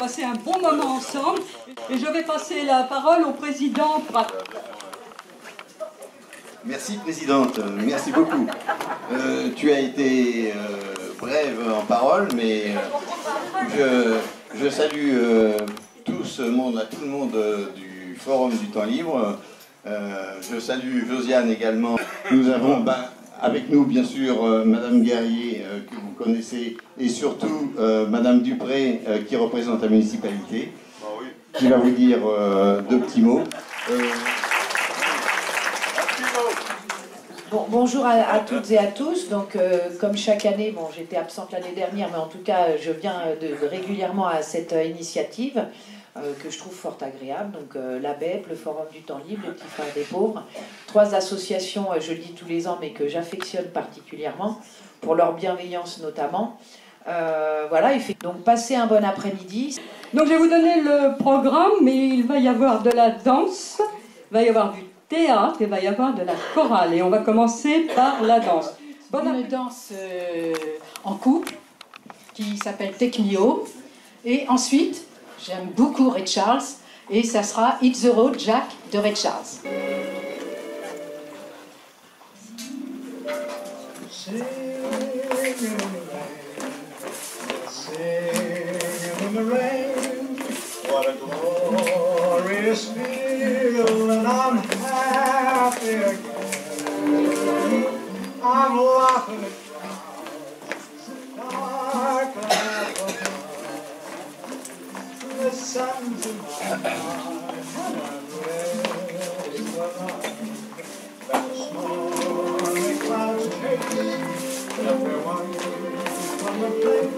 passer un bon moment ensemble. Et je vais passer la parole au président Prat. Merci Présidente, merci beaucoup. Tu as été brève en parole, mais je salue tout le monde du Forum du Temps Libre. Je salue Josiane également. Nous avons avec nous bien sûr Madame Guerrier que vous connaissez et surtout Madame Dupré qui représente la municipalité. Qui va vous dire deux petits mots. Bon, bonjour à toutes et à tous. Donc, comme chaque année, bon, j'étais absente l'année dernière, mais en tout cas, je viens régulièrement à cette initiative que je trouve fort agréable. Donc, l'ABEP, le Forum du Temps Libre, les Petits Frères des Pauvres, 3 associations, je le dis tous les ans, mais que j'affectionne particulièrement, pour leur bienveillance notamment. Voilà, donc passez un bon après-midi. Donc je vais vous donner le programme, mais il va y avoir de la danse, il va y avoir du théâtre, il va y avoir de la chorale. Et on va commencer par la danse. Une danse en couple qui s'appelle Technio. Et ensuite, j'aime beaucoup Ray Charles, et ça sera It's the Road Jack de Ray Charles. What a glorious feeling, I'm happy again. I'm laughing at clouds, dark and the sun's in my eyes, and I'm ready for that stormy clouds chase everyone from the place.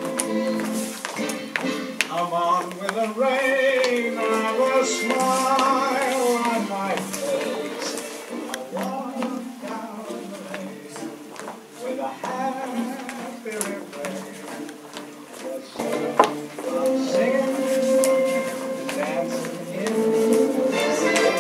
I'm on with the rain, I will smile on my face. I walk down the lane with a happy refrain. I'm singing, dancing in the sun.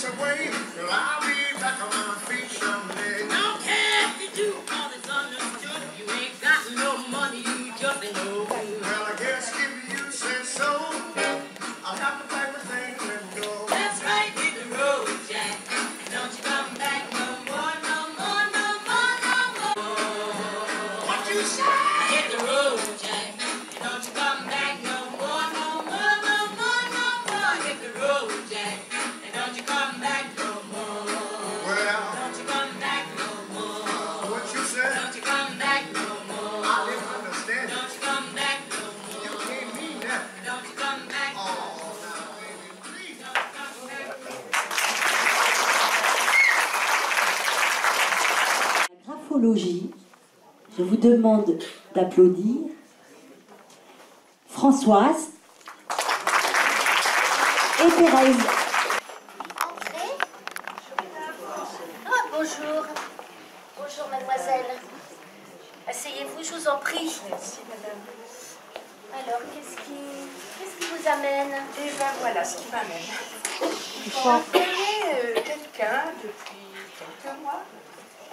this away, and I'll be back on my feet someday. Don't care if you do all this understood. You ain't got no money, you just ain't no good. Well, I guess if you said so, I'll have to pack my things and go. That's right, hit the road, Jack. Don't you come back no more, no more, no more, no more. What you say? Hit the road, Jack. Don't you come back no more, no more, no more, no more. Hit the road, Jack. And don't you come back no more. Well, don't you come back no more. What you said? Don't you come back no more. I didn't understand. Don't you come back no more. You can't mean that. Don't you come back no more. Oh, now, baby, please. Don't you come back no more. La graphologie, je vous demande d'applaudir Françoise et Thérèse. Entrez. Ah, bonjour. Bonjour, mademoiselle. Asseyez-vous, je vous en prie. Merci, madame. Alors, qu'est-ce qui vous amène? Et ben voilà ce qui m'amène. Je connais quelqu'un depuis quelques mois.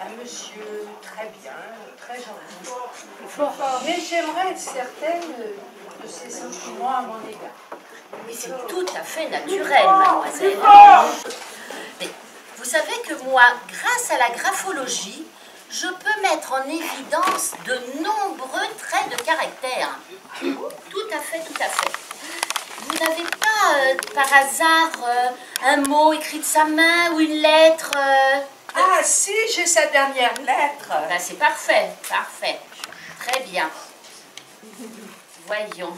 Un monsieur très bien, très gentil. Mais j'aimerais être certaine de ses sentiments à mon égard. Mais c'est tout à fait naturel, mademoiselle. Mais vous savez que moi, grâce à la graphologie, je peux mettre en évidence de nombreux traits de caractère. Tout à fait, tout à fait. Vous n'avez pas, par hasard, un mot écrit de sa main ou une lettre Ah si, j'ai sa dernière lettre. Ben, c'est parfait, parfait. Très bien. Voyons.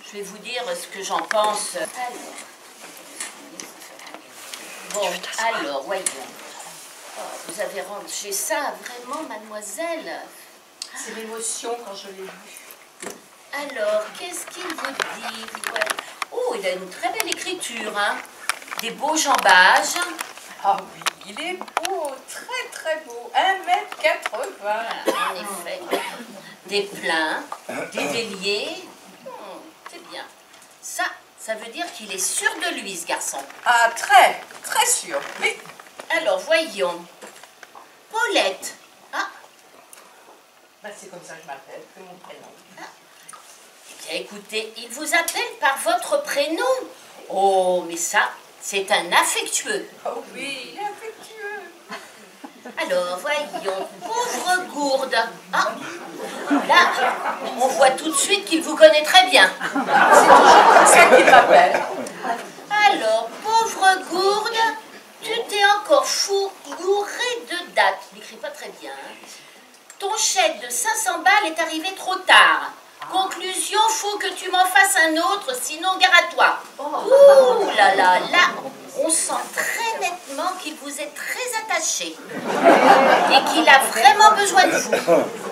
Je vais vous dire ce que j'en pense. Bon, alors, voyons. Oh, vous avez rangé ça, vraiment, mademoiselle? C'est l'émotion quand je l'ai lu. Alors, qu'est-ce qu'il vous dit? Ouais. Oh, il a une très belle écriture, hein? Des beaux jambages. Ah oui, il est beau, très très beau. 1,80 m. En effet. Des pleins, des déliés. C'est bien. Ça veut dire qu'il est sûr de lui, ce garçon. Ah, très, très sûr, oui. Alors, voyons. Paulette. Ah, Ben, c'est comme ça que je m'appelle, c'est mon prénom. eh bien, écoutez, il vous appelle par votre prénom. Oh, mais ça, c'est un affectueux. Oh oui, il est affectueux. Alors, voyons, pauvre gourde. Ah, là, on voit tout de suite qu'il vous connaît très bien. C'est toujours comme ça qu'il m'appelle. Alors, pauvre gourde, tu t'es encore fourré de dates. Je n'écris pas très bien. Hein. Ton chèque de 500 balles est arrivé trop tard. Conclusion, faut que tu m'en fasses un autre, sinon gare à toi. Ouh là là, là, on sent très nettement qu'il vous est très attaché et qu'il a vraiment besoin de vous.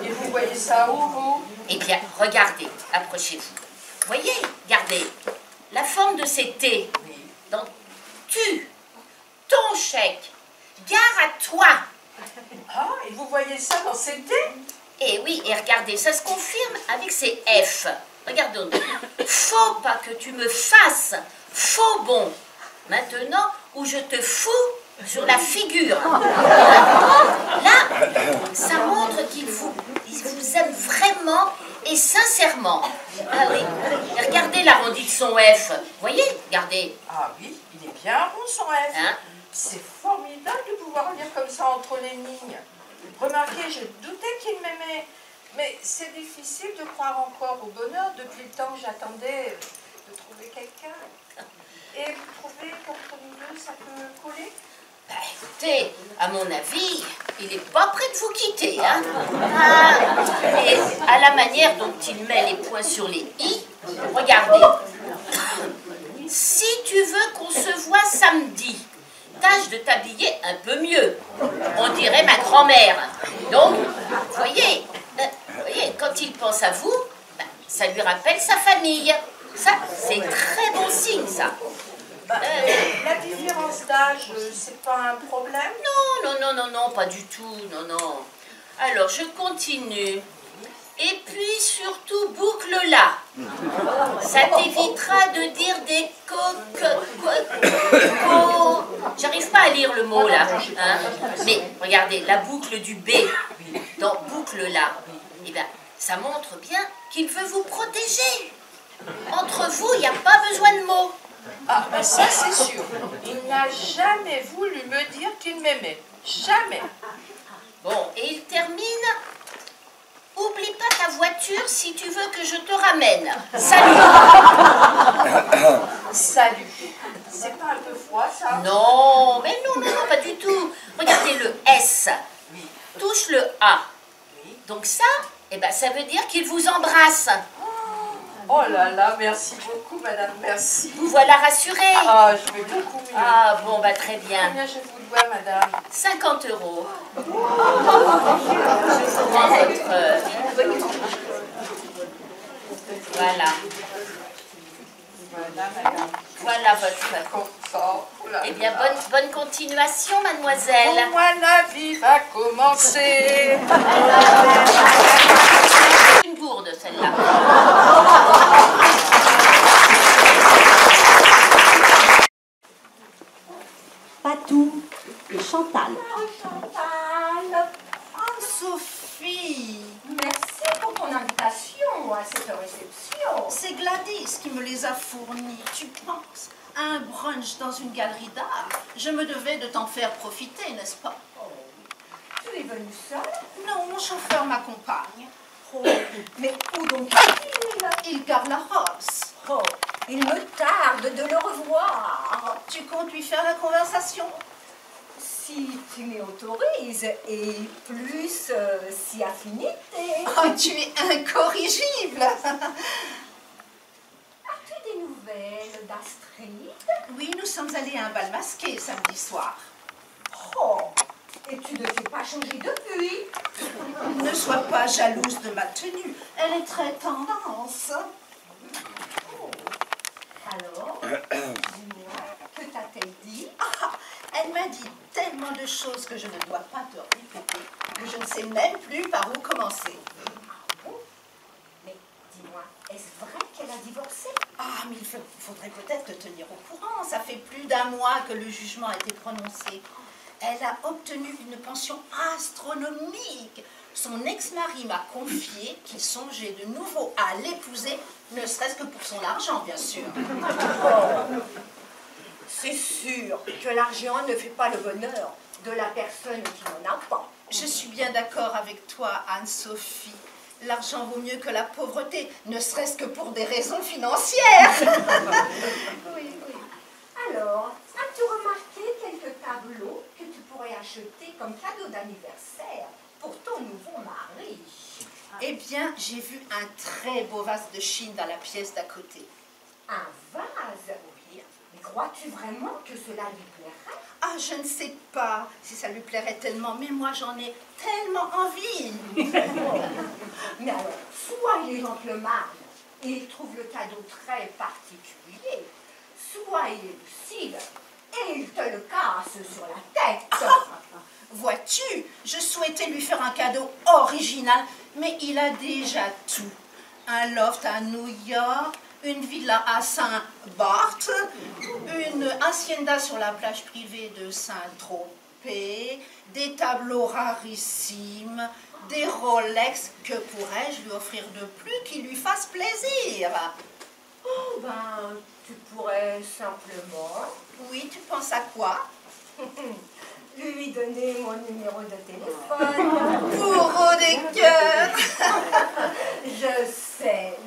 Et vous voyez ça où, vous? Eh bien, regardez, approchez-vous. Voyez, regardez, la forme de ces T. Donc, tu, ton chèque, gare à toi. Ah, et vous voyez ça dans ces T? Et oui, et regardez, ça se confirme avec ces F. Regardons. Faut pas que tu me fasses faux bon. Maintenant, où je te fous sur la figure. Là, ça montre qu'il vous aime vraiment et sincèrement. Ah oui. Et regardez l'arrondi de son F. Vous voyez? Regardez. Ah oui, il est bien rond son F. Hein? C'est formidable de pouvoir lire comme ça entre les lignes. Remarquez, je doutais qu'il m'aimait, mais c'est difficile de croire encore au bonheur depuis le temps que j'attendais de trouver quelqu'un. Et vous trouvez qu'entre nous deux, ça peut coller? Bah, écoutez, à mon avis, il n'est pas prêt de vous quitter. Hein? Ah, et à la manière dont il met les points sur les i, regardez. Si tu veux qu'on se voit samedi, tâche de t'habiller un peu mieux. On dirait ma grand-mère. Donc, voyez, quand il pense à vous, ben, ça lui rappelle sa famille. Ça, c'est très bon signe, ça. La différence d'âge, c'est pas un problème? Non, pas du tout, non. Alors, je continue. Et puis, surtout, boucle-la. Ça t'évitera de dire des mot là. Hein. Mais regardez, la boucle du B, dans boucle là, eh bien, ça montre bien qu'il veut vous protéger. Entre vous, il n'y a pas besoin de mots. Ah, ben ça c'est sûr. Il n'a jamais voulu me dire qu'il m'aimait. Jamais. Bon, et il termine. Oublie pas ta voiture si tu veux que je te ramène. Salut. Salut. C'est pas un peu froid ça? Non, mais non, pas du tout. Regardez le S. Touche le A. Donc ça, eh ben, ça veut dire qu'il vous embrasse. Oh là là, merci beaucoup madame, merci. Vous voilà rassuré. Ah, je vais beaucoup mieux. Ah bon, bah très bien. Combien je vous dois madame? 50 €. Je vous rends votre... Voilà. Voilà madame. Voilà votre... Content. Eh bien, bonne continuation, mademoiselle. Pour moi, la vie va commencer. Une gourde, celle-là. Patou et Chantal. Chantal, Anne-Sophie, merci pour ton invitation à cette réception. C'est Gladys qui me les a fournis. Tu penses à un brunch dans une galerie d'art? Je me devais de t'en faire profiter, n'est-ce pas? Tu es venue seule? Non, mon chauffeur m'accompagne. Oh, mais où donc est-il? Il garde la Rolls. Oh, il me tarde de le revoir. Tu comptes lui faire la conversation? Si tu m'y autorises, et plus si affinité. Oh, tu es incorrigible. As-tu des nouvelles d'Astrid? Oui, nous sommes allés à un bal masqué samedi soir. Oh, et tu ne t'es pas changée depuis? Ne sois pas jalouse de ma tenue. Elle est très tendance. Oh. Alors, dis-moi, que t'a-t-elle dit? Elle m'a dit tellement de choses que je ne dois pas te répéter, que je ne sais même plus par où commencer. Ah bon? Mais dis-moi, est-ce vrai qu'elle a divorcé? Ah, mais il faudrait peut-être te tenir au courant. Ça fait plus d'1 mois que le jugement a été prononcé. Elle a obtenu une pension astronomique. Son ex-mari m'a confié qu'il songeait de nouveau à l'épouser, ne serait-ce que pour son argent, bien sûr. C'est sûr que l'argent ne fait pas le bonheur de la personne qui n'en a pas. Je suis bien d'accord avec toi, Anne-Sophie. L'argent vaut mieux que la pauvreté, ne serait-ce que pour des raisons financières. Oui. Alors, as-tu remarqué quelques tableaux que tu pourrais acheter comme cadeau d'anniversaire pour ton nouveau mari? Eh bien, j'ai vu un très beau vase de Chine dans la pièce d'à côté. Un vase? Oui. Mais crois-tu vraiment que cela lui plairait? Ah, je ne sais pas si ça lui plairait tellement, mais moi j'en ai tellement envie. Mais alors, soit il est gentleman et il trouve le cadeau très particulier, soit il est lucide et il te le casse sur la tête. Vois-tu, je souhaitais lui faire un cadeau original, mais il a déjà tout. Un loft à New York, une villa à Saint-Barth, une hacienda sur la plage privée de Saint-Tropez, des tableaux rarissimes, des Rolex. Que pourrais-je lui offrir de plus qui lui fasse plaisir? Oh ben, tu pourrais simplement... Oui, tu penses à quoi? Lui donner mon numéro de téléphone. Bourreau des cœurs. Je sais.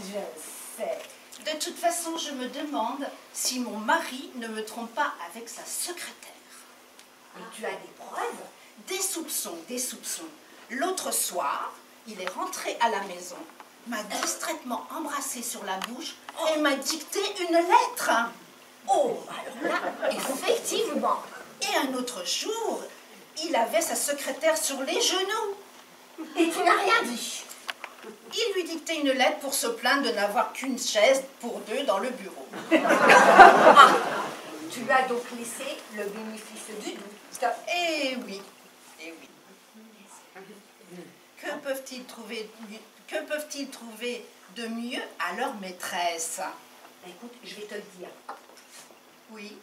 De toute façon, je me demande si mon mari ne me trompe pas avec sa secrétaire. Et tu as des preuves? Des soupçons. L'autre soir, il est rentré à la maison, m'a distraitement embrassé sur la bouche et m'a dicté une lettre. Oh, alors là, effectivement. Et un autre jour, il avait sa secrétaire sur les genoux. Et tu n'as rien dit? Il lui dictait une lettre pour se plaindre de n'avoir qu'une chaise pour deux dans le bureau. Ah, tu lui as donc laissé le bénéfice du doute. Eh oui. Que peuvent-ils trouver de mieux à leur maîtresse? Écoute, je vais te le dire. Oui.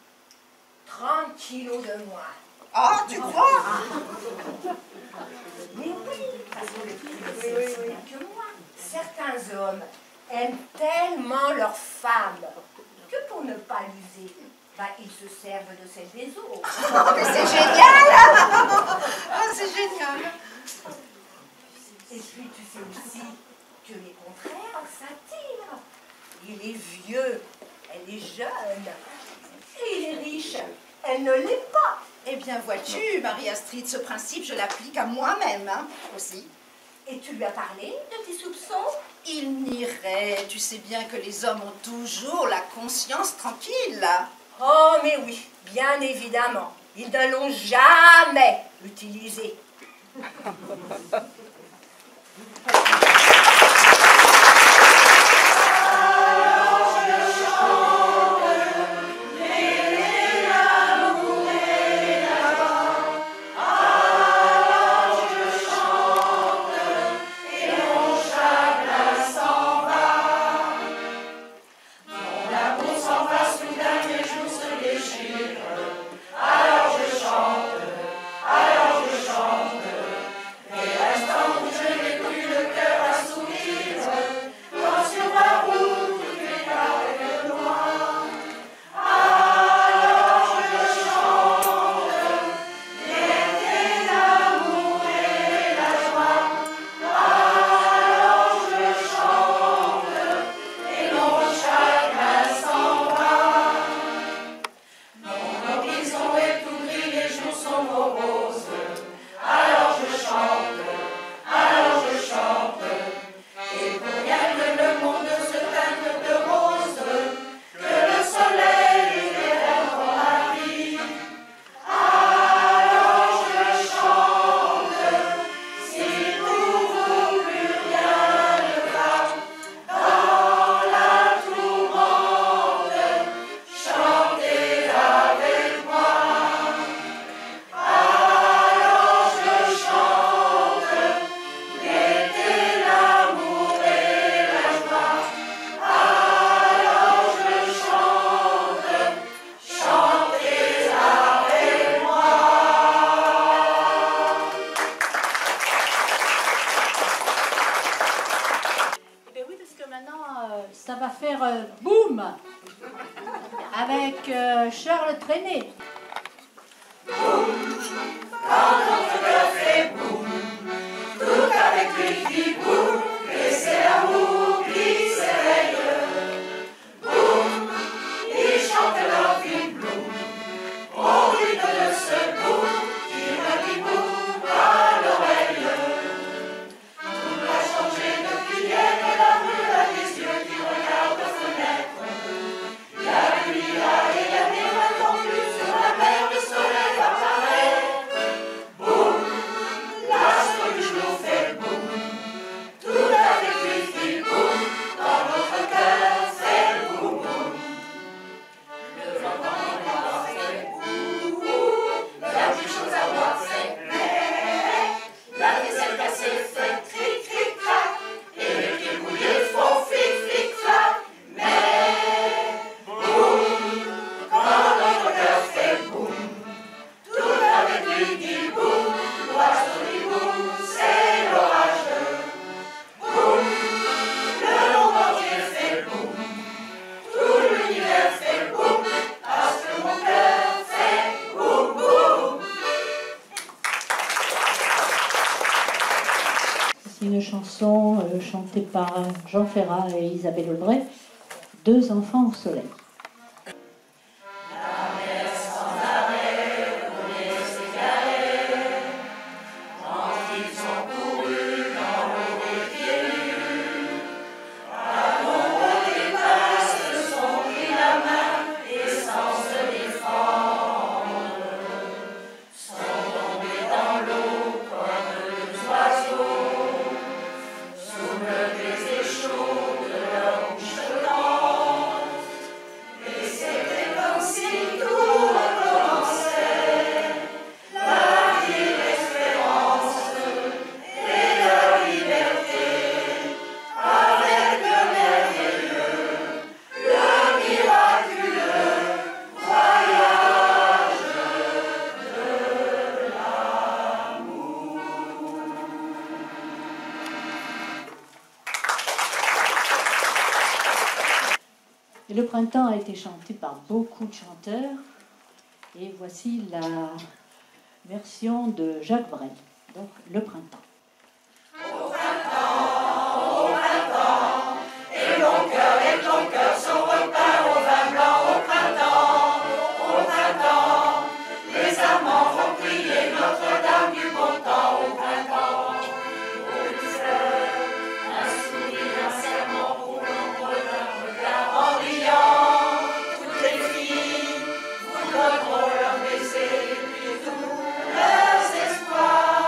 30 kilos de moins. Ah, tu crois? Mais oui, parce que le c'est aussi bien que moi. Certains hommes aiment tellement leurs femmes que pour ne pas l'user, ils se servent de celle des autres. Oh, mais c'est génial! Oh, c'est génial! Et puis tu sais aussi que les contraires s'attirent. Il est vieux, elle est jeune. Et il est riche, elle ne l'est pas. Eh bien, vois-tu, Marie-Astrid, ce principe, je l'applique à moi-même, hein, aussi. Et tu lui as parlé de tes soupçons? Il nierait. Tu sais bien que les hommes ont toujours la conscience tranquille. Oh, mais oui, bien évidemment. Ils ne l'ont jamais utilisé. Ça va faire boum avec Charles Trenet. Quand notre cœur fait boum, tout avec lui qui boum, et c'est l'amour qui s'éveille. Boum, ils chantent leur vie bloom, au rythme de ce boum qui me dit boum à l'oreille. Tout a changé depuis hier et la rue a des yeux qui regardent aux fenêtres. Il y a du lilas et il y a des maintenant plus sur la mer, le soleil apparaît. Boum, l'astre du jour fait boum, tout avec lui qui boum, dans notre cœur fait boum boum. Le vent dans les bois fait boum boum, la plus chose à voir fait meh, la vaisselle cassée fait cric cric crac, et les pieds mouillés font flic flic flac, mais boum, quand notre cœur fait boum, tout avec lui dit boum, l'oiseau dit boum, c'est l'orage. Boum, le monde entier fait boum, tout l'univers fait boum, parce que mon cœur fait boum boum. C'est une chanson chantée par Jean Ferrat et Isabelle Aubray, Deux enfants au soleil. Et le printemps a été chanté par beaucoup de chanteurs. Et voici la version de Jacques Brel. Donc, le printemps. Au printemps, et mon cœur sont repeints au vin blanc. Au printemps, les amants vont prier Notre-Dame du bon temps. Au printemps, une fleur, un sourire, un serment pour l'ombre d'un regard en riant. Toutes les filles vous donneront leur baiser et tous leurs espoirs.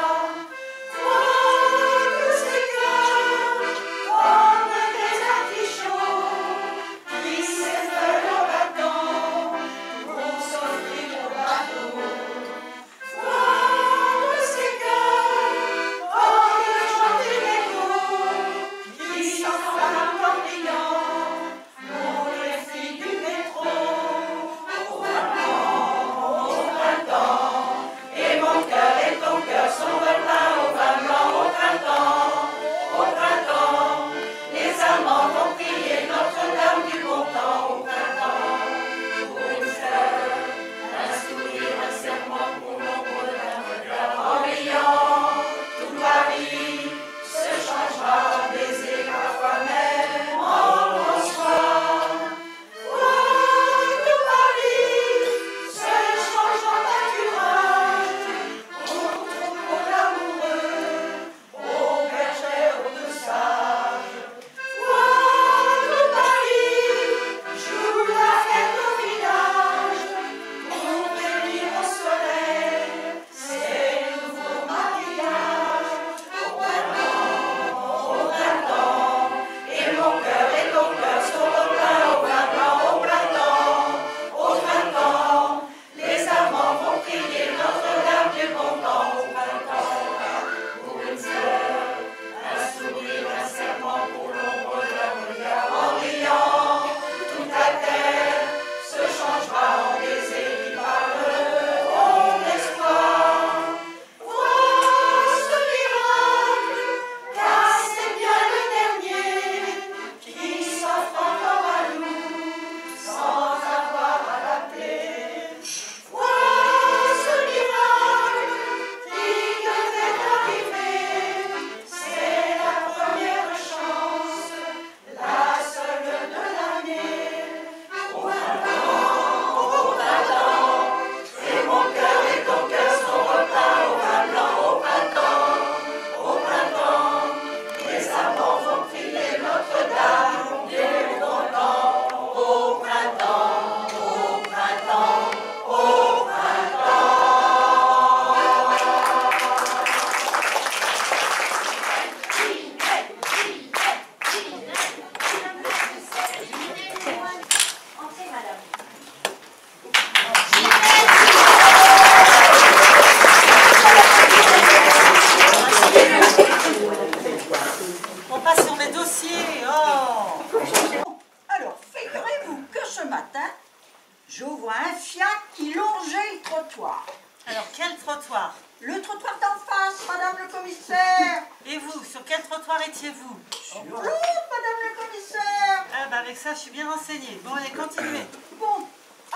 je vois un Fiat qui longeait le trottoir. Alors, quel trottoir? Le trottoir d'en face, madame le commissaire. Et vous, sur quel trottoir étiez-vous? Sur l'autre, madame le commissaire. Ah bah avec ça, je suis bien renseignée. Bon, allez, continuez. Bon,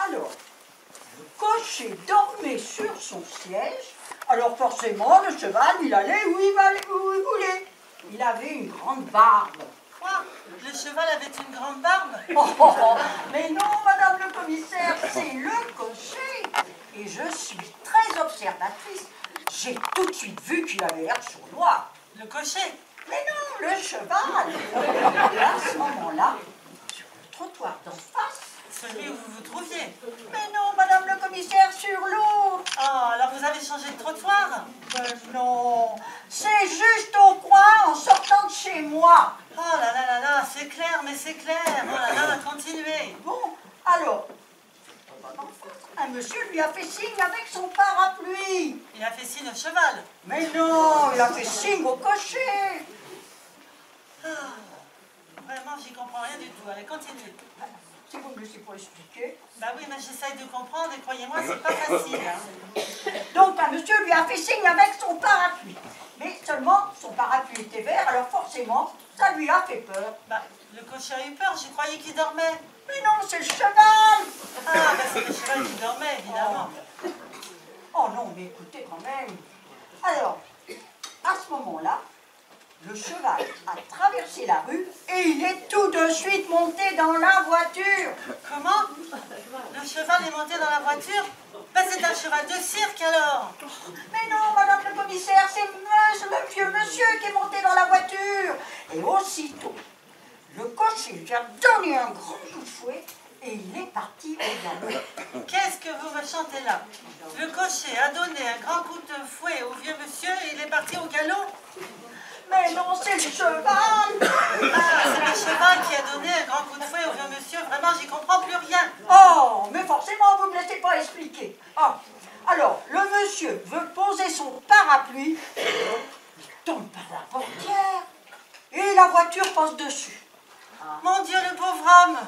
alors, le cocher dormait sur son siège. Alors forcément, le cheval, il allait où il voulait. Il avait une grande barbe. Quoi? Le cheval avait une grande barbe? Mais non, madame le commissaire, c'est le cocher. Et je suis très observatrice. J'ai tout de suite vu qu'il avait l'air sournois. Le cocher? Mais non, le cheval. Et à ce moment-là, sur le trottoir d'en face, celui où vous vous trouviez? Mais non, madame le commissaire, sur l'autre. Oh, alors vous avez changé de trottoir? Non, c'est juste au coin en sortant de chez moi. Oh là là là là, c'est clair, mais c'est clair. Oh là là, continuez. Bon, alors, un monsieur lui a fait signe avec son parapluie. Il a fait signe au cheval? Mais non, il a fait signe au cocher. Ah, vraiment, j'y comprends rien du tout. Allez, continuez. Si vous me laissez pas expliquer. Bah oui, mais j'essaye de comprendre et croyez-moi, c'est pas facile. Hein. Donc, un monsieur lui a fait signe avec son parapluie. Mais seulement, son parapluie était vert, alors forcément, ça lui a fait peur. Bah, le cocher a eu peur, j'ai croyais qu'il dormait. Mais Mais non, c'est le cheval. Ah, bah c'est le cheval qui dormait, évidemment. Oh non, mais écoutez quand même. Alors, à ce moment-là, le cheval a traversé la rue et il est tout de suite monté dans la voiture. Comment? Le cheval est monté dans la voiture? Ben c'est un cheval de cirque alors. Mais non, madame le commissaire, c'est le vieux monsieur qui est monté dans la voiture. Et aussitôt, le cocher lui a donné un grand coup de fouet et il est parti au galop. Qu'est-ce que vous me chantez là? Le cocher a donné un grand coup de fouet au vieux monsieur et il est parti au galop? Mais non, c'est le cheval. Ah, c'est le cheval qui a donné un grand coup de fouet au vieux monsieur. Vraiment, j'y comprends plus rien. Oh, mais forcément, vous ne me laissez pas expliquer. Ah, alors, le monsieur veut poser son parapluie, il tombe par la portière et la voiture passe dessus. Mon Dieu, le pauvre homme.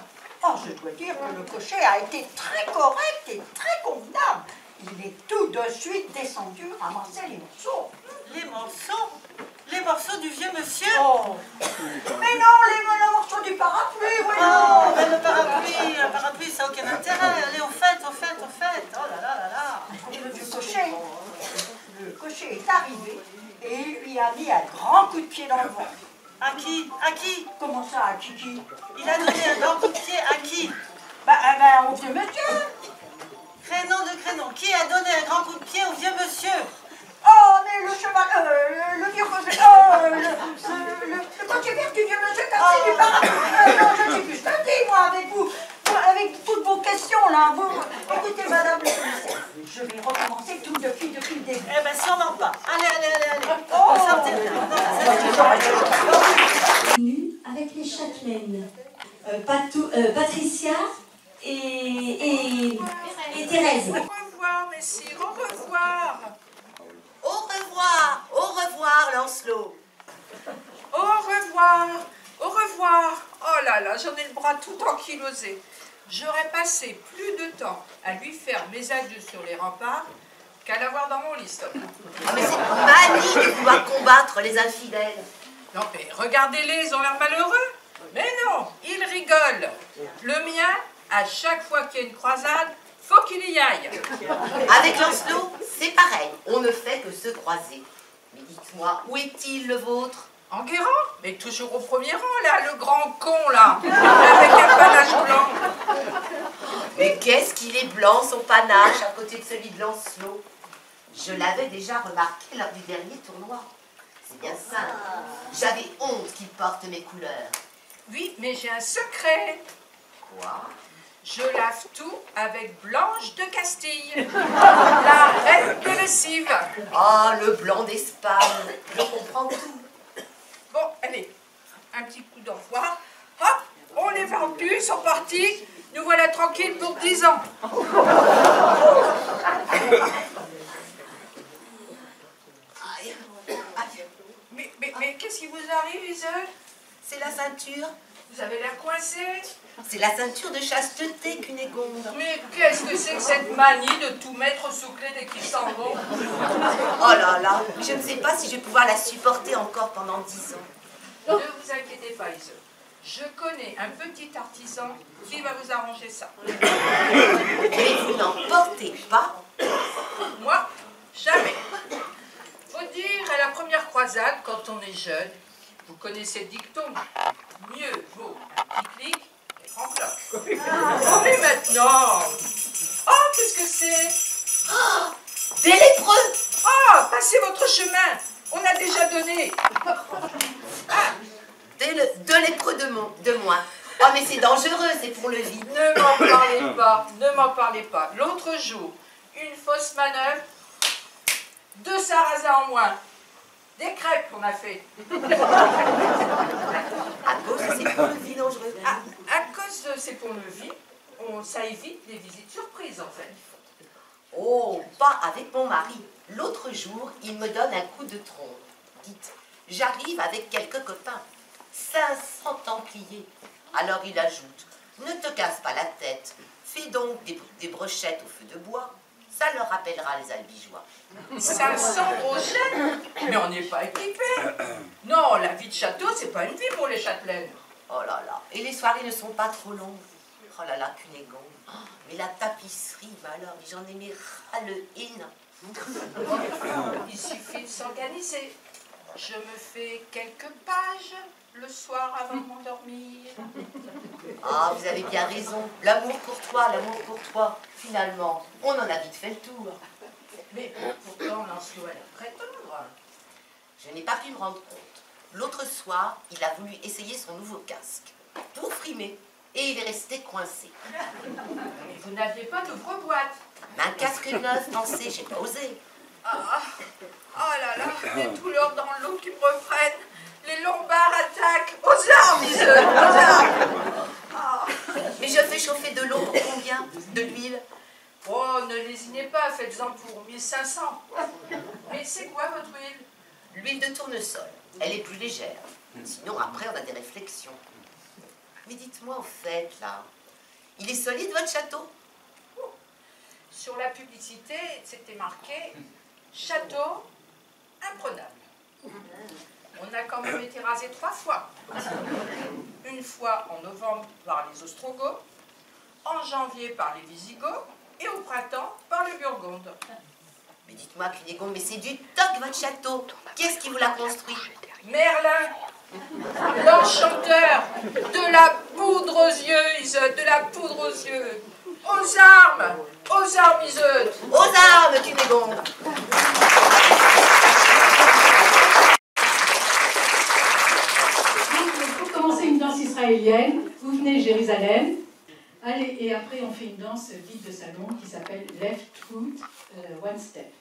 Oh, je dois dire que le cocher a été très correct et très convenable. Il est tout de suite descendu ramasser les morceaux. Les morceaux? Les morceaux du vieux monsieur? Oh. Mais non, les morceaux du parapluie, voyons. Oh, mais le parapluie, ça n'a aucun intérêt. Allez, au fait. Oh là là là là. Et le cocher est arrivé et il lui a mis un grand coup de pied dans le ventre. À qui? À qui? Comment ça, à qui? Il a donné un grand coup de pied à qui? Ben, au vieux monsieur. Crénon de crénon. Qui a donné un grand coup de pied au vieux monsieur? Oh, mais le cheval, le vieux cocher, le cocher vert du vieux monsieur cassé du parapluie. Non, je ne sais plus ce que je dis, moi, avec vous. Avec toutes vos questions, là. Écoutez, madame le commissaire, je vais recommencer tout depuis le début. Eh ben, sûrement pas. Allez. Oh. Avec les châtelaines. Patricia et Thérèse. Au revoir, messire, au revoir. Au revoir, Lancelot. Au revoir. Oh là là, j'en ai le bras tout ankylosé. J'aurais passé plus de temps à lui faire mes adieux sur les remparts qu'à l'avoir dans mon lit. Ah, mais c'est manie de vouloir combattre les infidèles. Non mais regardez-les, ils ont l'air malheureux. Mais non, ils rigolent. Le mien, à chaque fois qu'il y a une croisade, faut qu'il y aille. Avec Lancelot, c'est pareil. On ne fait que se croiser. Mais dites-moi, où est-il le vôtre? Enguerrand? Mais toujours au premier rang, là, le grand con, là, avec un panache blanc. Mais qu'est-ce qu'il est blanc, son panache, à côté de celui de Lancelot? Je l'avais déjà remarqué lors du dernier tournoi. C'est bien simple. J'avais honte qu'il porte mes couleurs. Oui, mais j'ai un secret. Quoi? Je lave tout avec Blanche de Castille, la reine des lessives. Oh, le blanc d'Espagne. Je comprends tout. Bon, allez, un petit coup d'envoi. Hop, on les vendus, ils sont partis. Nous voilà tranquilles pour 10 ans. Mais qu'est-ce qui vous arrive, Isole? C'est la ceinture. Vous avez l'air coincé. C'est la ceinture de chasteté, Cunégonde. Mais qu'est-ce que c'est que cette manie de tout mettre sous clé dès qu'ils s'en vont? Oh là là, je ne sais pas si je vais pouvoir la supporter encore pendant 10 ans. Ne vous inquiétez pas, Isole. Je connais un petit artisan qui va vous arranger ça. Mais vous n'en portez pas? Moi, jamais. Faut dire, à la première croisade, quand on est jeune, vous connaissez le dicton, mieux vaut un petit clic qu'un cloche. Mais maintenant, oh, qu'est-ce que c'est? Oh, des lépreux! Oh, passez votre chemin, on a déjà donné. Ah. Deux lépreux de moins. Oh, mais c'est dangereux, c'est pour le vide. Ne m'en parlez pas, ne m'en parlez pas. L'autre jour, une fausse manœuvre, 2 sarrasins en moins. Des crêpes qu'on a fait. À cause de c'est pour le vie dangereux. À cause de c'est pour le vie, ça évite les visites surprises en fait. Oh, pas avec mon mari. L'autre jour, il me donne un coup de trompe. Dites, j'arrive avec quelques copains. 500 templiers. Alors il ajoute, ne te casse pas la tête. Fais donc des brochettes au feu de bois. Ça leur rappellera les albigeois. 500 brochettes? Mais on n'est pas équipés. Non, la vie de château, c'est pas une vie pour les châtelaines. Oh là là. Et les soirées ne sont pas trop longues. Oh là là, Cunégonde. Oh, mais la tapisserie, bah alors, j'en ai mis ras le in. Il suffit de s'organiser. Je me fais quelques pages le soir avant de m'endormir. Ah, vous avez bien raison. L'amour courtois, l'amour courtois. Finalement, on en a vite fait le tour. Mais pourtant, Lancelot, elle a prétendre. Je n'ai pas pu me rendre compte. L'autre soir, il a voulu essayer son nouveau casque pour frimer et il est resté coincé. Mais vous n'aviez pas d'ouvre-boîte. Un casque neuf, pensez, j'ai pas osé. Ah, oh là là, les douleurs dans l'eau qui me reprennent. Les lombaires attaquent. Aux armes, Iseux, aux armes. Ah. Mais je fais chauffer de l'eau pour combien? De l'huile? Oh, ne lésinez pas, faites-en pour 1500. Mais c'est quoi votre huile? L'huile de tournesol. Elle est plus légère. Sinon, après, on a des réflexions. Mais dites-moi, au fait, là, il est solide, votre château? Sur la publicité, c'était marqué « Château imprenable ». On a quand même été rasé 3 fois. Une fois en novembre par les Ostrogoths, en janvier par les Visigoths et au printemps par les Burgondes. Mais dites-moi, Cunégonde, mais c'est du toc, votre château. Qui est-ce qui vous l'a construit? Merlin, l'enchanteur, de la poudre aux yeux, Iseut, de la poudre aux yeux. Aux armes, Iseut. Aux armes, Cunégonde. Pour commencer une danse israélienne, vous venez de Jérusalem. Allez, et après on fait une danse dite de salon qui s'appelle Left Foot One Step.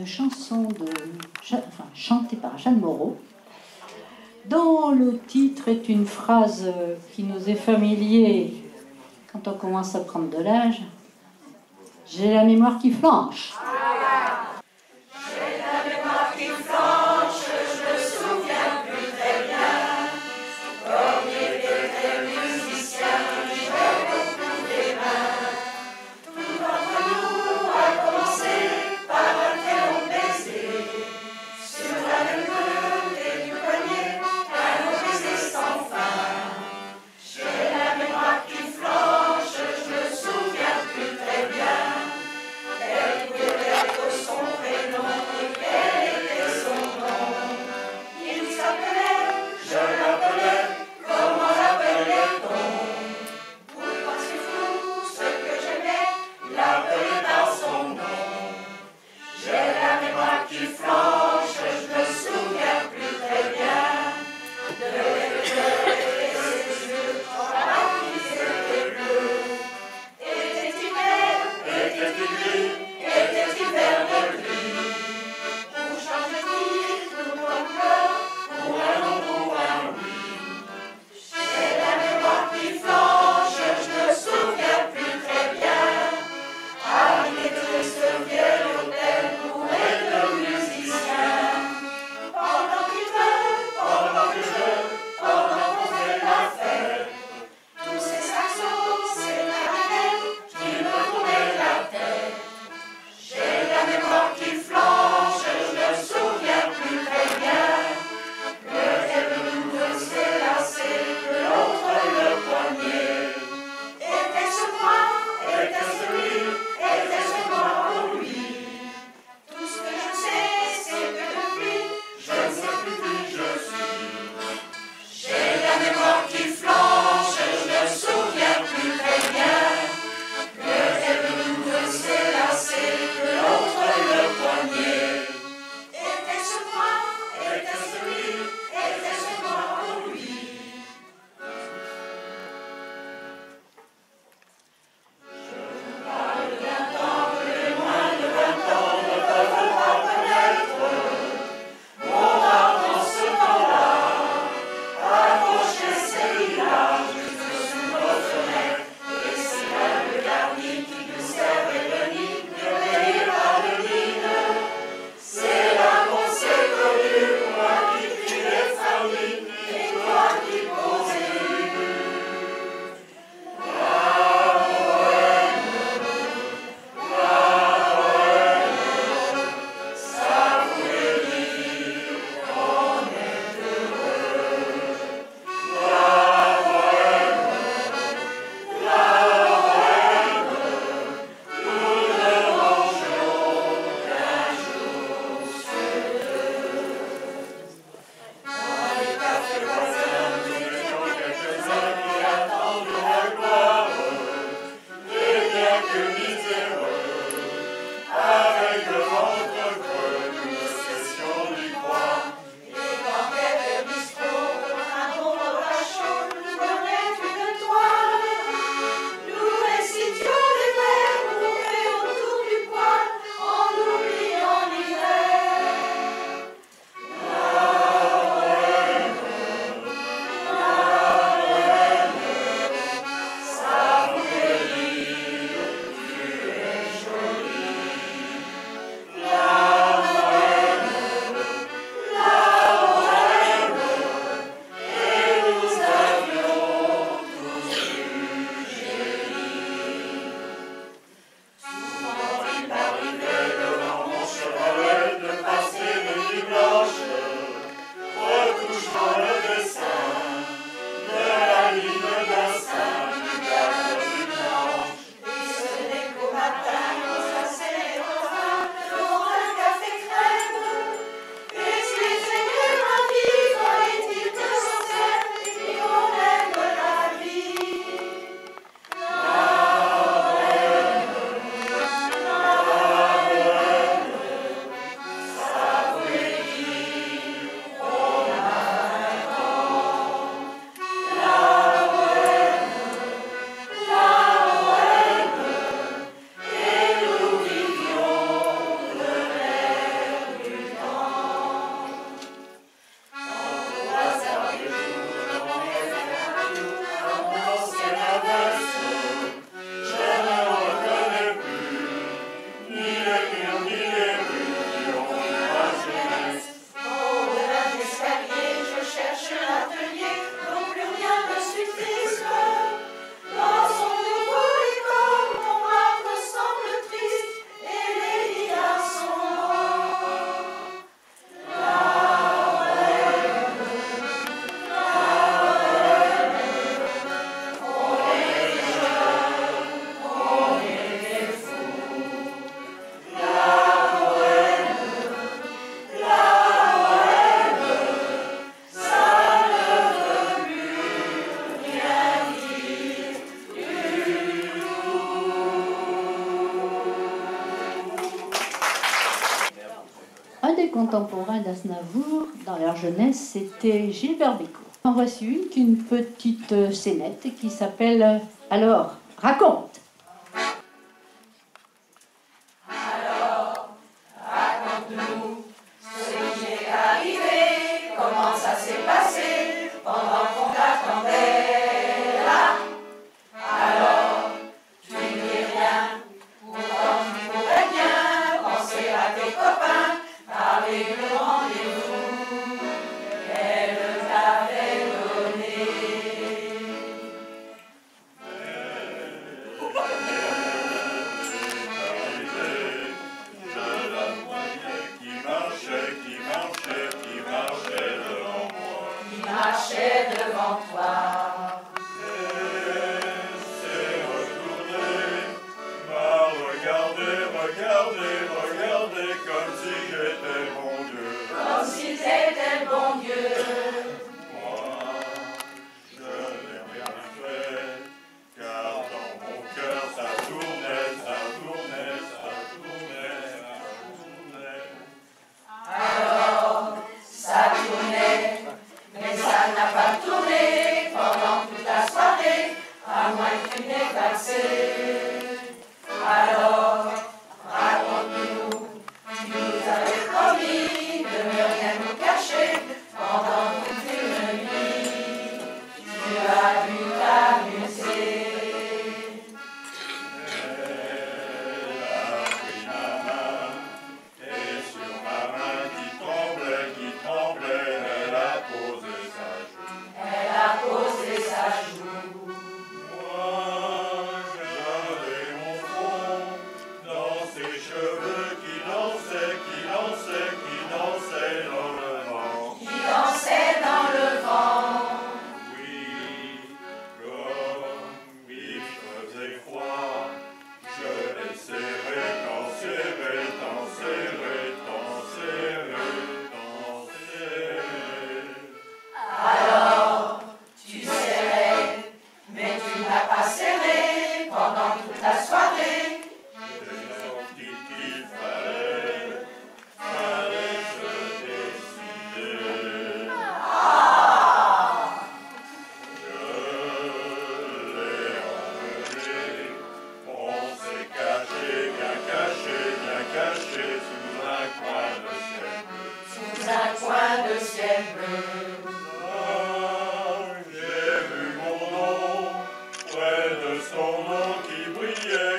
chanson chantée par Jeanne Moreau, dont le titre est une phrase qui nous est familier quand on commence à prendre de l'âge. J'ai la mémoire qui flanche. J'ai la mémoire qui flanche, je me souviens plus très bien. Comme il était très musicien, je beaucoup des mains. Tout entre nous a commencé par un très long baiser. Sur la même côté du poignet, un long baiser sans fin. J'ai la mémoire qui flanche, je me souviens plus très bien. Elle pouvait d'Aznavour, dans leur jeunesse, c'était Gilbert Bécaud. En voici une petite scénette qui s'appelle « Alors, raconte !» Alors, raconte-nous ce qui est arrivé, comment ça s'est passé pendant qu'on t'attendait là. Alors, tu ne dis rien, pourtant tu pourrais bien penser à tes copains avec le rendez-vous qu'elle t'avait donné. Marchait devant toi. C'est retourné, m'a regardé comme si j'étais le bon Dieu. Comme si t'étais le bon Dieu. Moi, je n'ai rien fait, car dans mon cœur ça tournait. Alors, ça tournait. Mais ça n'a pas tourné pendant toute la soirée, à moins que tu n'aies passé. Alors, raconte-nous, tu nous avais promis de ne rien nous cacher pendant toute une nuit. Tu as dû t'amuser. Elle a pris ma main, et sur ma main qui tremblait, elle a posé sa joue. Elle a posé sa joue. Moi, j'avais mon front dans ses cheveux qui dansaient dans le vent. Qui dansait dans le vent. Oui, comme il faisait froid, je l'ai serré, tant serré. Alors, tu serrais, mais tu n'as pas serré pendant toute la soirée. J'ai senti qu'il fallait se décider. Ah! Je l'ai enlevé, on s'est caché, bien caché, sous un coin de ciel bleu. Sous un coin de ciel bleu. J'ai vu mon nom, près de son nom qui brillait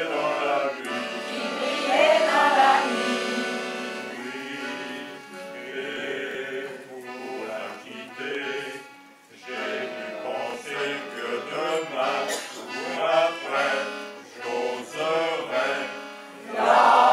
dans la nuit. Qui brillait dans la nuit. Oui, et pour la quitter, j'ai dû penser que demain ou après, j'oserais l'embrasser.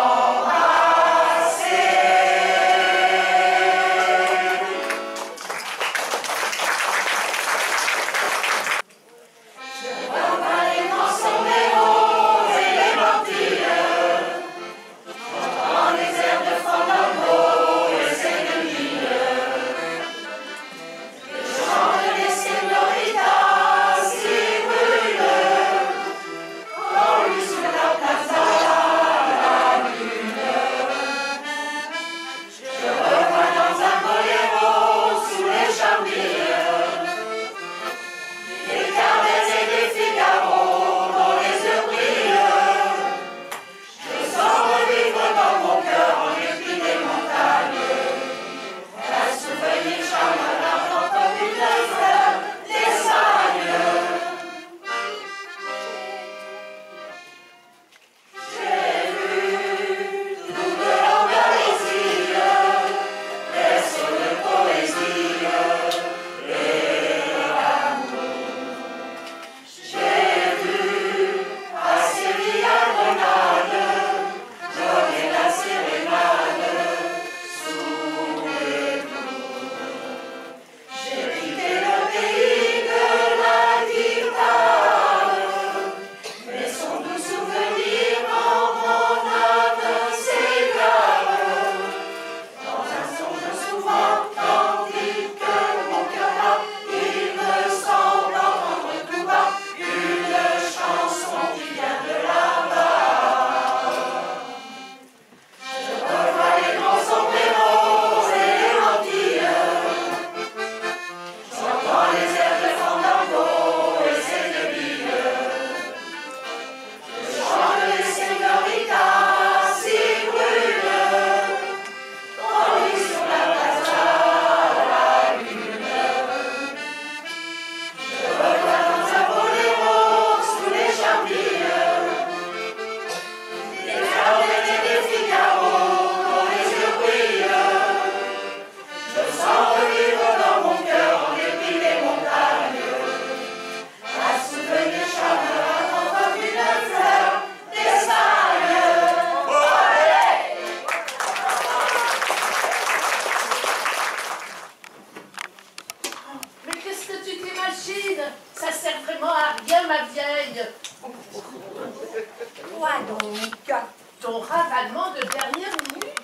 allemand de dernière minute.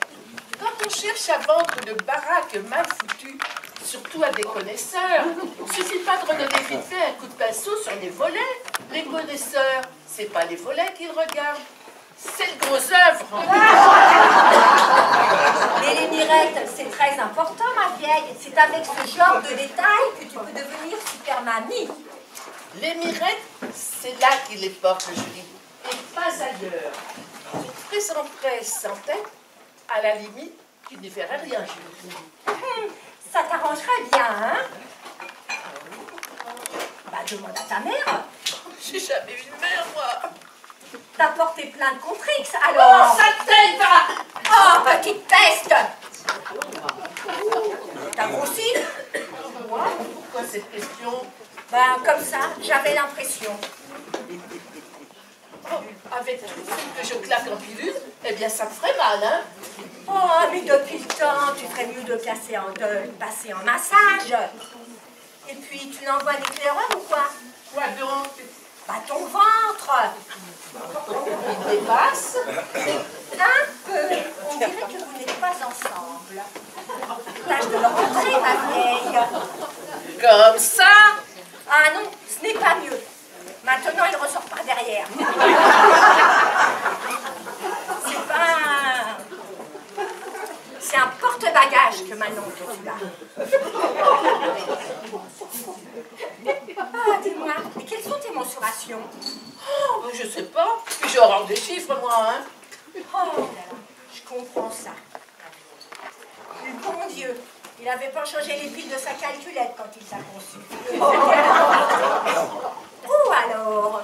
Quand on cherche à vendre une baraque mal foutue, surtout à des connaisseurs, il suffit pas de redonner vite fait un coup de pinceau sur les volets. Les connaisseurs, c'est pas les volets qu'ils regardent, c'est le gros œuvre. Mais les mirettes, c'est très important, ma vieille. C'est avec ce genre de détails que tu peux devenir super mamie. Les mirettes, c'est là qu'ils les portent, Julie, et pas ailleurs. Tu te présenterais sans tête, à la limite, tu n'y verrais rien, Julie. Ça t'arrangerait bien, hein? Bah, demande à ta mère. J'ai jamais eu de mère, moi. T'as porté plainte contre X, alors. Oh, sale tête, va! Oh, petite peste! T'as grossi? Moi? Pourquoi cette question? Ben, comme ça, j'avais l'impression. Oh, avec tout ce que je claque en pilule, eh bien, ça te ferait mal, hein? Oh, mais depuis le temps, tu ferais mieux de passer en massage. Et puis, tu n'envoies l'éclaireur ou quoi? Quoi donc? Bah, ton ventre. Il dépasse? Un peu. On dirait que vous n'êtes pas ensemble. Tâche de le rentrer, ma vieille. Comme ça? Ah non, ce n'est pas mieux. Maintenant, il ressort par derrière. C'est un porte-bagages que Manon que tu as. Ah, dis-moi, mais quelles sont tes mensurations? Oh, je sais pas. Puis je rends des chiffres, moi, hein. Oh, je comprends ça. Bon Dieu, il n'avait pas changé les piles de sa calculette quand il t'a conçu. Ou alors,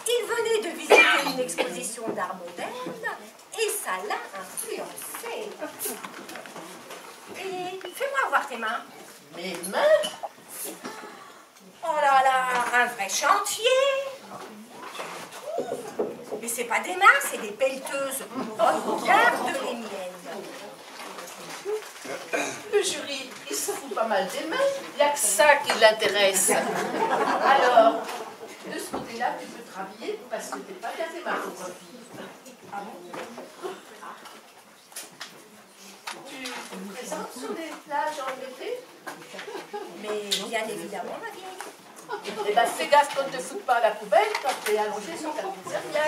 il venait de visiter une exposition d'art moderne et ça l'a influencé. Et fais-moi voir tes mains. Mes mains? Oh là là, un vrai chantier. Mais c'est pas des mains, c'est des pelleteuses. Regarde les miennes. Le jury, il se fout pas mal des mains. Il n'y a que ça qui l'intéresse. Alors, de ce côté-là, tu peux te rhabiller parce que t'es pas bien fait ma pauvre fille. Ah bon? Tu te présentes sur les plages en été? Mais bien évidemment, ma vieille. Eh ben, fais gaffe qu'on ne te foute pas à la poubelle quand t'es allongée sur ta pizzeria.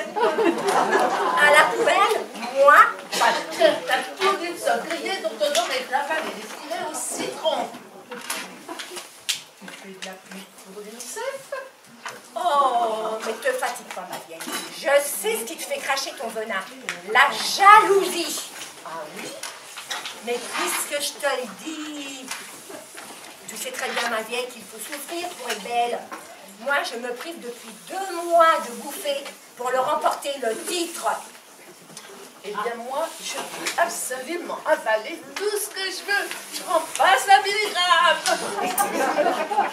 À la poubelle? Moi? Parce que t'as tout d'une seule grillée dont on aurait avalé des filets au citron. Tu fais de la pluie pour l'UNICEF? Oh, mais te fatigue pas, ma vieille. Je sais ce qui te fait cracher ton venin. La jalousie. Ah oui? Mais puisque je te le dis, tu sais très bien, ma vieille, qu'il faut souffrir pour être belle. Moi, je me prive depuis 2 mois de bouffer pour le remporter le titre. Eh bien, moi, je veux absolument avaler tout ce que je veux. Je rends pas ça milligramme.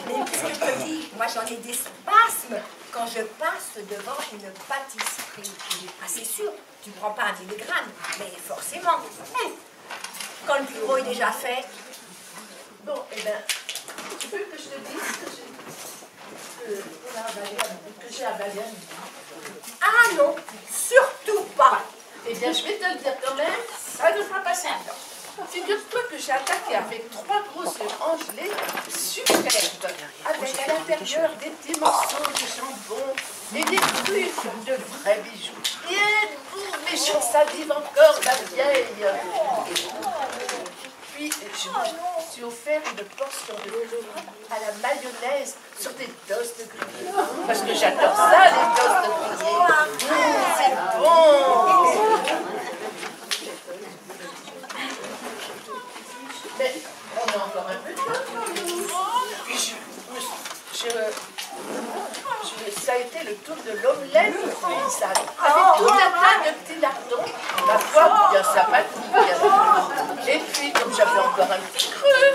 Mais puisque je te dis, moi, j'en ai des spasmes quand je passe devant une pâtisserie. Ah, c'est sûr, tu ne prends pas 1 milligramme, mais forcément. Quand le plus gros est déjà fait. Bon, eh bien, tu veux que je te dise que j'ai avalé un midi? Ah non, surtout pas. Eh bien, je vais te le dire quand même, ça ne fera pas longtemps. Figure-toi que j'ai attaqué avec 3 grosses angelées superbes, avec à l'intérieur des petits morceaux de jambon et des truffes de vrais bijoux. Bien beau, mes jours salive encore la vieille. Puis, je me suis offert une portion de crêpes à la mayonnaise sur des doses de gruyère. Parce que j'adore ça, les doses de gruyère. C'est bon. Mais on a encore un peu de temps. Puis ça a été le tour de l'omelette paysanne. Avec tout un tas de petits lardons, ma foi, bien sympathique. Et puis, comme j'avais encore un petit creux,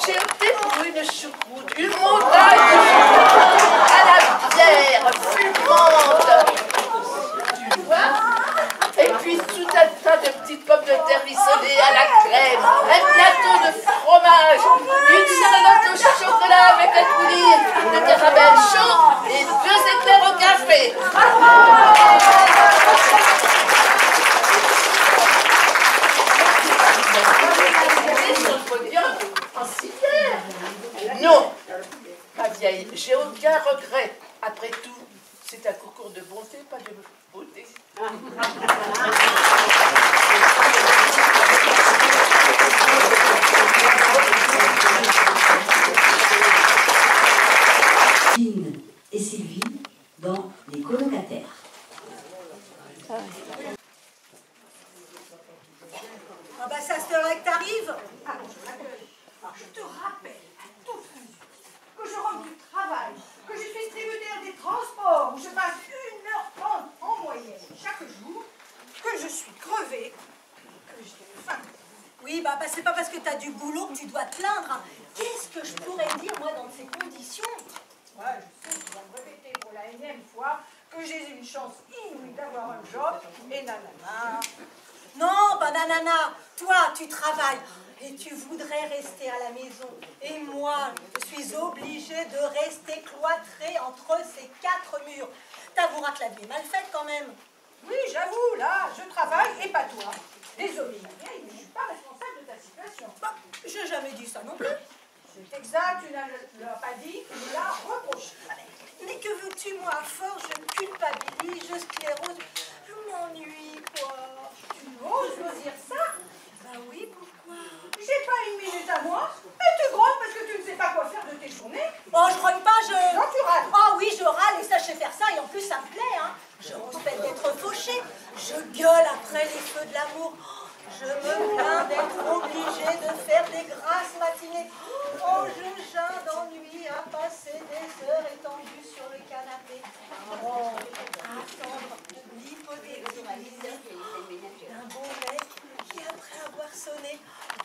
j'ai opté pour une choucroute, une montagne de choucroute à la bière fumante. Tu vois? Et puis, tout un tas de petites pommes de terre rissolées à la crème, un plateau de fromage, une charlotte au chocolat avec un coulis de caramel chaud et 2 éclairs au café. vieille, j'ai aucun regret. Après tout, c'est un concours de bonté, pas de beauté. Jean et Sylvie dans Les colocataires. Ah bah ça c'est vrai que t'arrives. Je te rappelle à toute mesure que je rentre du travail, que je suis tributaire des transports, où je passe 1h30 en moyenne chaque jour, que je suis crevée, que j'ai faim. Oui, bah c'est pas parce que t'as du boulot que tu dois te plaindre. Hein. Qu'est-ce que je pourrais dire moi dans ces conditions? Ouais, je sais, tu vas me répéter pour la énième fois que j'ai une chance inouïe d'avoir un job et nanana. Non, pas nanana. Toi, tu travailles et tu voudrais rester à la maison. Et moi, je suis obligée de rester cloîtrée entre ces 4 murs. T'avoueras que la vie est mal faite quand même. Oui, j'avoue, là, je travaille et pas toi. Désolée, ma vieille, mais je ne suis pas responsable de ta situation. Bah, j'ai jamais dit ça non plus. C'est exact, tu ne l'as pas dit, tu me l'as reproché. Mais que veux-tu, moi, à force, je culpabilise, je sclérose, je m'ennuie, quoi. Tu oses me dire ça? Bah oui, pourquoi? J'ai pas une minute à moi, mais tu grognes parce que tu ne sais pas quoi faire de tes journées. Oh, je grogne pas, je... Non, tu râles. Oh oui, je râle et ça, je sais faire ça, et en plus, ça me plaît, hein. Je respecte d'être fauchée, je gueule après les feux de l'amour. Je me plains d'être obligée de faire des grasses matinées. Oh, je geins d'ennui à passer des heures étendues sur le canapé. Oh, attendre l'hypothétique d'un beau mec qui, après avoir sonné,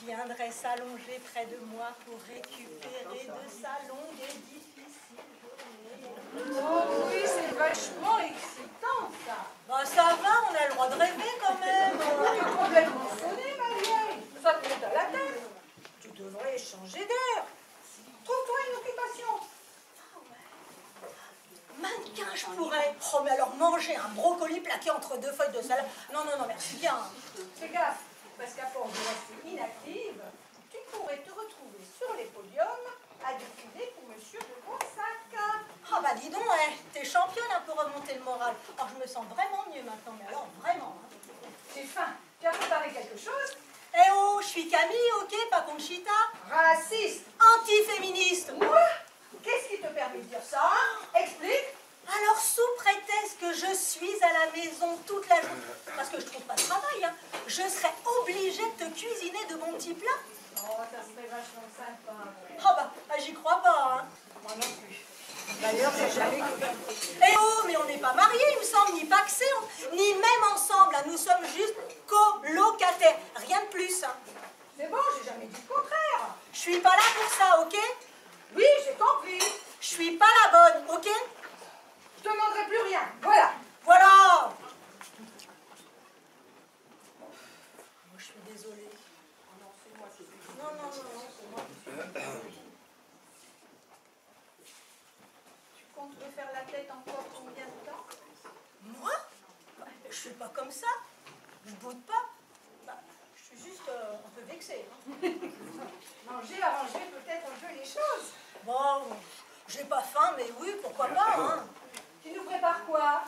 viendrait s'allonger près de moi pour récupérer de sa longue et difficile journée. Oh oui, c'est vachement excitant, ça. Bah ça va, on a le droit de rêver quand même. Tu es complètement sonnée, ma vieille. Ça te monte à la tête. Tu devrais changer d'air. Trouve-toi une occupation. Ah ouais. Mannequin, je pourrais. Oh, mais alors manger un brocoli plaqué entre 2 feuilles de salade. Non, non, non, merci bien. Fais gaffe, parce qu'à force de rester inactive, tu pourrais te retrouver sur les podiums à défiler pour Monsieur de Gonsac. Ah bah dis donc, hein, t'es championne hein, pour remonter le moral. Alors je me sens vraiment mieux maintenant, mais alors vraiment. Hein. J'ai faim. Tu as préparé quelque chose? Eh oh, je suis Camille, ok, pas Conchita. Raciste. Antiféministe. Moi? Qu'est-ce qui te permet de dire ça? Explique. Alors, sous prétexte que je suis à la maison toute la journée, parce que je trouve pas de travail, hein, je serais obligée de te cuisiner de bons petits plats. Oh, ça serait vachement sympa. Oh bah, j'y crois pas, hein. Moi non plus. D'ailleurs, j'ai jamais cru. Eh oh, mais on n'est pas mariés, il me semble, ni paxés, ni même ensemble. Hein. Nous sommes juste colocataires, rien de plus. Hein. C'est bon, j'ai jamais dit le contraire. Je suis pas là pour ça, ok? Oui, j'ai compris. Je suis pas la bonne, ok? Je te demanderai plus rien. Voilà. Voilà. Moi, je suis désolée. Oh non, c'est moi, c'est moi. Non, non, non, non, c'est moi. On peut faire la tête encore combien de temps? Moi? Bah, je suis pas comme ça. Je boude pas. Bah, je suis juste un peu vexée. Hein. Manger, arranger peut-être un peu les choses. Bon, j'ai pas faim, mais oui, pourquoi pas. Hein. Tu nous prépares quoi?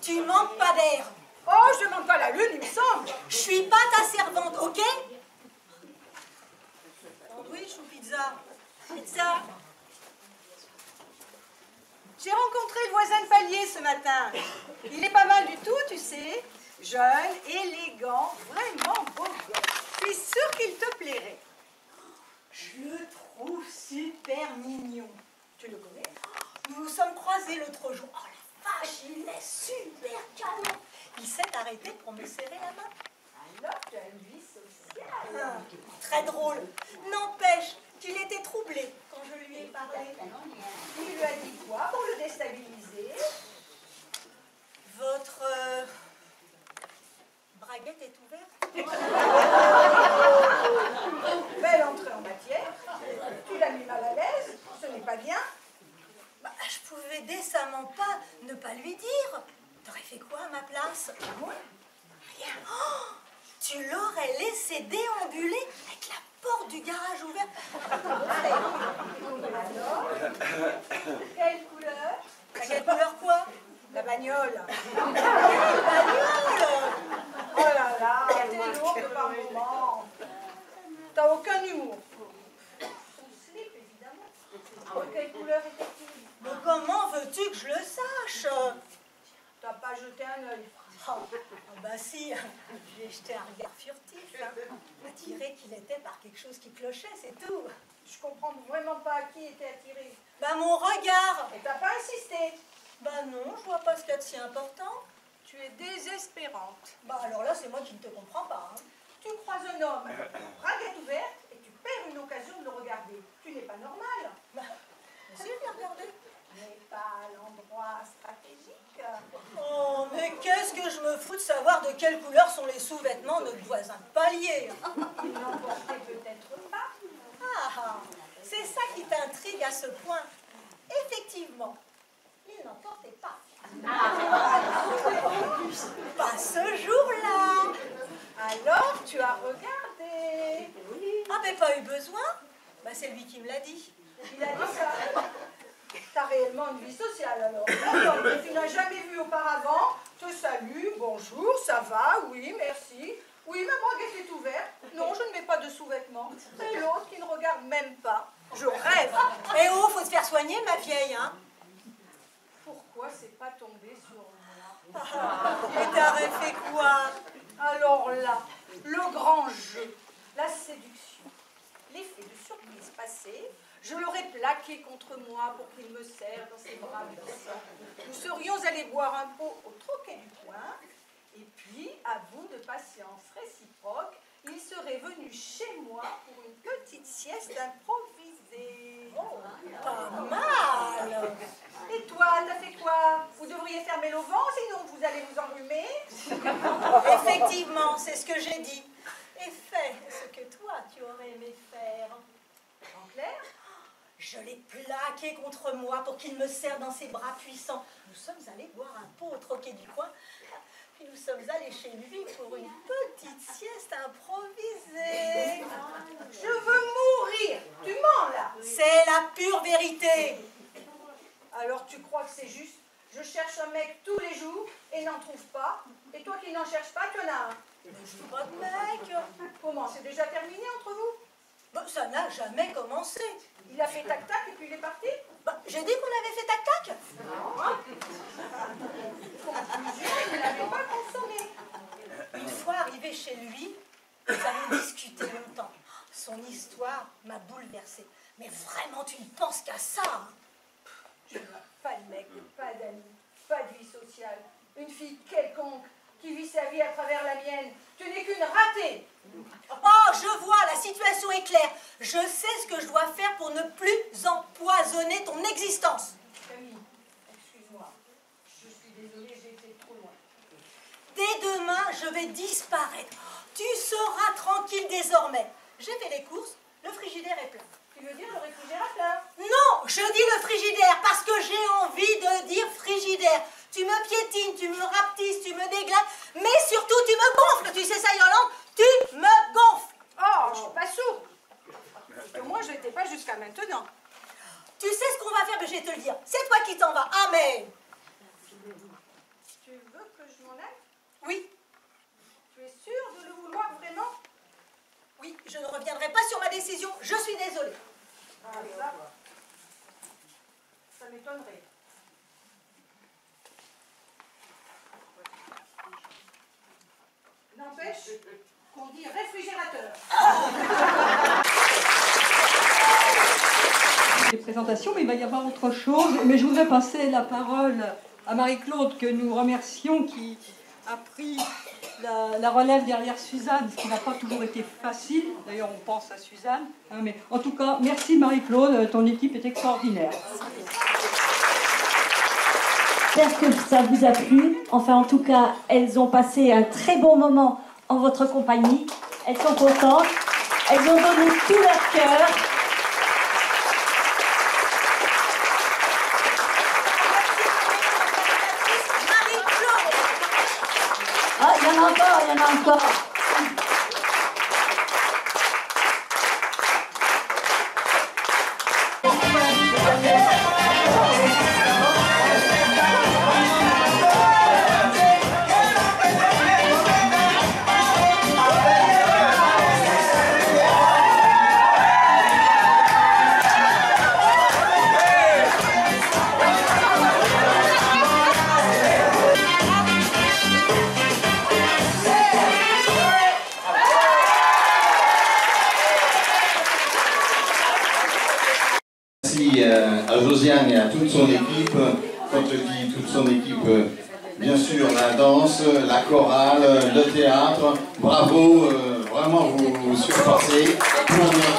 Tu manques pas d'air. Oh, je manque pas la lune, il me semble. Je suis pas ta servante, ok? Sandwich ou pizza? Pizza. J'ai rencontré le voisin de palier ce matin. Il est pas mal du tout, tu sais. Jeune, élégant, vraiment beau gosse. Je suis sûre qu'il te plairait. Je le trouve super mignon. Tu le connais? Nous nous sommes croisés l'autre jour. Oh la vache, il est super canon. Il s'est arrêté pour me serrer la main. Alors, tu as une vie sociale. Très drôle. N'empêche qu'il était troublé quand je lui ai parlé. Il lui a dit quoi pour le déstabiliser? Votre braguette est ouverte. Belle entrée en matière. Tu l'as mis mal à l'aise. Ce n'est pas bien. Bah, je pouvais décemment pas ne pas lui dire. T'aurais fait quoi à ma place? Moi? Rien. Oh, tu l'aurais laissé déambuler avec la porte du garage ouverte. Alors, humour. Son slip, évidemment. Quelle couleur était-il? Mais comment veux-tu que je le sache? T'as pas jeté un œil? Bah si, j'ai jeté un regard furtif, attiré qu'il était par quelque chose qui clochait, c'est tout. Je comprends vraiment pas à qui était attiré. Bah mon regard. Et t'as pas insisté? Bah non, je vois pas ce qu'il y a de si important. Tu es désespérante. Bah alors là, c'est moi qui ne te comprends pas. Hein. Tu croises un homme, braguette ouverte, et tu perds une occasion de le regarder. Tu n'es pas normal. Bah, si, je l'ai regardé. Mais pas à l'endroit stratégique. Oh, mais qu'est-ce que je me fous de savoir de quelle couleur sont les sous-vêtements de notre voisin de palier? Il n'en portait peut-être pas. Ah, c'est ça qui t'intrigue à ce point. Effectivement, il n'en portait pas. Pas ce jour-là. Alors, tu as regardé. Ah, mais pas eu besoin. Bah, c'est lui qui me l'a dit. Il a dit ça. T'as réellement une vie sociale alors. Un homme que tu n'as jamais vu auparavant te salue, bonjour, ça va, oui, merci. Oui, ma braguette est ouverte. Non, je ne mets pas de sous-vêtements. Et l'autre qui ne regarde même pas. Je rêve. Eh oh, faut se faire soigner, ma vieille, hein. Pourquoi c'est pas tombé sur moi? Et t'aurais fait quoi? Alors là, le grand jeu, la séduction, l'effet de surprise passé, je l'aurais plaqué contre moi pour qu'il me serre dans ses bras puissants. Nous serions allés boire un pot au troquet du coin, et puis, à bout de patience réciproque, il serait venu chez moi pour une petite sieste improvisée. Oh, pas mal. Et toi, t'as fait quoi? Vous devriez fermer l'auvent, sinon vous allez vous enrhumer. Effectivement, c'est ce que j'ai dit. Et fais ce que toi, tu aurais aimé faire. En clair? Je l'ai plaqué contre moi pour qu'il me serre dans ses bras puissants. Nous sommes allés boire un pot au troquet du coin, puis nous sommes allés chez lui pour une petite sieste improvisée. Je veux mourir. Tu mens là. C'est la pure vérité. Alors tu crois que c'est juste? Je cherche un mec tous les jours et n'en trouve pas. Et toi qui n'en cherches pas, tu en as un. Mais je veux pas de mec. Comment? C'est déjà terminé entre vous? Bon, ça n'a jamais commencé. Il a fait tac-tac et puis il est parti? Bah, j'ai dit qu'on avait fait tac-tac. Conclusion, il n'avait pas consommé. Une fois arrivé chez lui, nous avons discuté longtemps. Son histoire m'a bouleversée. Mais vraiment, tu ne penses qu'à ça, hein? Je n'ai pas de mec, pas d'amis, pas de vie sociale. Une fille quelconque qui vit sa vie à travers la mienne. Tu n'es qu'une ratée. Oh, je vois, la situation est claire. Je sais ce que je dois faire pour ne plus empoisonner ton existence. Camille, excuse-moi. Je suis désolée, j'ai été trop loin. Dès demain, je vais disparaître. Tu seras tranquille désormais. J'ai fait les courses, le frigidaire est plein. Tu veux dire le réfrigérateur? Non, je dis le frigidaire parce que j'ai envie de dire frigidaire. Tu me piétines, tu me rapetisses, tu me déglingues, mais surtout tu me gonfles. Tu sais ça, Yolande? Tu me gonfles. Oh, je suis pas sourde. Parce que moi, je n'étais pas jusqu'à maintenant. Tu sais ce qu'on va faire, mais je vais te le dire. C'est toi qui t'en vas. Amen. Tu veux que je m'en aille? Oui. Tu es sûre de le vouloir vraiment? Oui, je ne reviendrai pas sur ma décision. Je suis désolée. Ah, ça m'étonnerait. N'empêche qu'on dit réfrigérateur. Les présentations, mais il va y avoir autre chose. Mais je voudrais passer la parole à Marie-Claude, que nous remercions, qui a pris la relève derrière Suzanne, ce qui n'a pas toujours été facile. D'ailleurs, on pense à Suzanne. Hein, mais en tout cas, merci Marie-Claude, ton équipe est extraordinaire. J'espère que ça vous a plu. Enfin, en tout cas, elles ont passé un très bon moment en votre compagnie. Elles sont contentes. Elles ont donné tout leur cœur. Ah, il y en a encore, il y en a encore. merci à Josiane et à toute son équipe. Quand je dis toute son équipe, bien sûr, la danse, la chorale, le théâtre. Bravo, vraiment vous supportez pour notre